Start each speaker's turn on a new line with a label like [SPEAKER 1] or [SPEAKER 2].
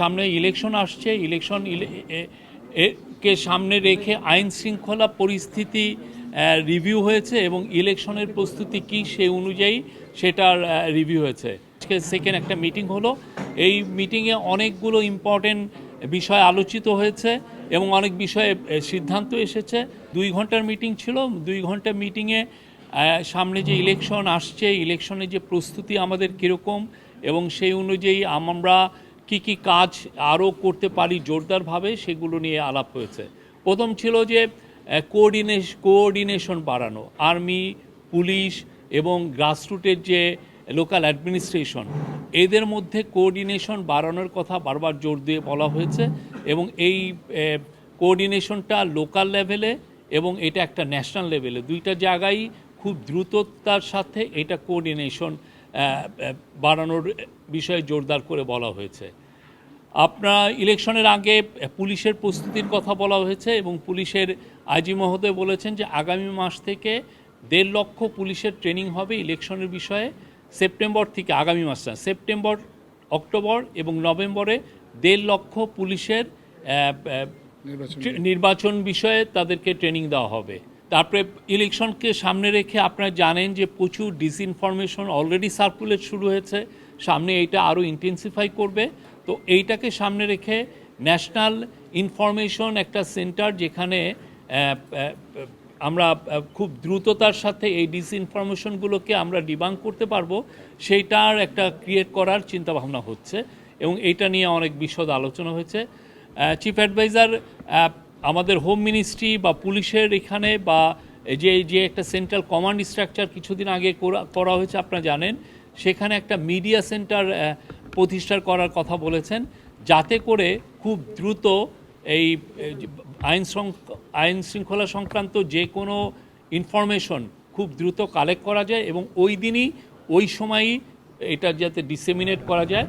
[SPEAKER 1] সামনে ইলেকশন আসছে, ইলেকশন কে সামনে রেখে আইন শৃঙ্খলা পরিস্থিতি রিভিউ হয়েছে এবং ইলেকশনের প্রস্তুতি কী সেই অনুযায়ী সেটার রিভিউ হয়েছে। আজকে সেকেন্ড একটা মিটিং হলো, এই মিটিংয়ে অনেকগুলো ইম্পর্টেন্ট বিষয় আলোচিত হয়েছে এবং অনেক বিষয়ে সিদ্ধান্ত এসেছে। 2 ঘন্টার মিটিং ছিল। 2 ঘন্টার মিটিংয়ে সামনে যে ইলেকশন আসছে, ইলেকশনের যে প্রস্তুতি আমাদের কীরকম এবং সেই অনুযায়ী আমরা কি কাজ আরও করতে পারি জোরদারভাবে সেগুলো নিয়ে আলাপ হয়েছে। প্রথম ছিল যে কোঅর্ডিনেশন বাড়ানো, আর্মি, পুলিশ এবং গ্রাসরুটের যে লোকাল অ্যাডমিনিস্ট্রেশন, এদের মধ্যে কোঅর্ডিনেশন বাড়ানোর কথা বারবার জোর দিয়ে বলা হয়েছে এবং এই কোঅর্ডিনেশনটা লোকাল লেভেলে এবং এটা একটা ন্যাশনাল লেভেলে, দুইটা জায়গায় খুব দ্রুততার সাথে এটা কোঅর্ডিনেশন বাড়ানোর বিষয়ে জোরদার করে বলা হয়েছে। আপনার ইলেকশনের আগে পুলিশের প্রস্তুতির কথা বলা হয়েছে এবং পুলিশের আইজি মহোদয় বলেছেন যে আগামী মাস থেকে 1.5 লক্ষ পুলিশের ট্রেনিং হবে ইলেকশনের বিষয়ে। সেপ্টেম্বর থেকে, আগামী মাস না, সেপ্টেম্বর, অক্টোবর এবং নভেম্বরে 1.5 লক্ষ পুলিশের নির্বাচন বিষয়ে তাদেরকে ট্রেনিং দেওয়া হবে। তারপরে ইলেকশনকে সামনে রেখে আপনারা জানেন যে প্রচুর ডিসইনফরমেশন অলরেডি সার্কুলেট শুরু হয়েছে, সামনে এইটা আরও ইন্টেন্সিফাই করবে। তো এইটাকে সামনে রেখে ন্যাশনাল ইনফরমেশন একটা সেন্টার, যেখানে আমরা খুব দ্রুততার সাথে এই ডিসইনফরমেশনগুলোকে আমরা ডিবাঙ্ক করতে পারবো, সেইটার একটা ক্রিয়েট করার চিন্তাভাবনা হচ্ছে এবং এইটা নিয়ে অনেক বিশদ আলোচনা হয়েছে। চিফ অ্যাডভাইজার আমাদের হোম মিনিস্ট্রি বা পুলিশের এখানে বা যে একটা সেন্ট্রাল কমান্ড স্ট্রাকচার কিছুদিন আগে করা হয়েছে আপনারা জানেন, সেখানে একটা মিডিয়া সেন্টার প্রতিষ্ঠা করার কথা বলেছেন, যাতে করে খুব দ্রুত এই আইন শৃঙ্খলা সংক্রান্ত যে কোনো ইনফরমেশন খুব দ্রুত কালেক্ট করা যায় এবং ওই দিনই ওই সময়ই এটা যাতে ডিসেমিনেট করা যায়।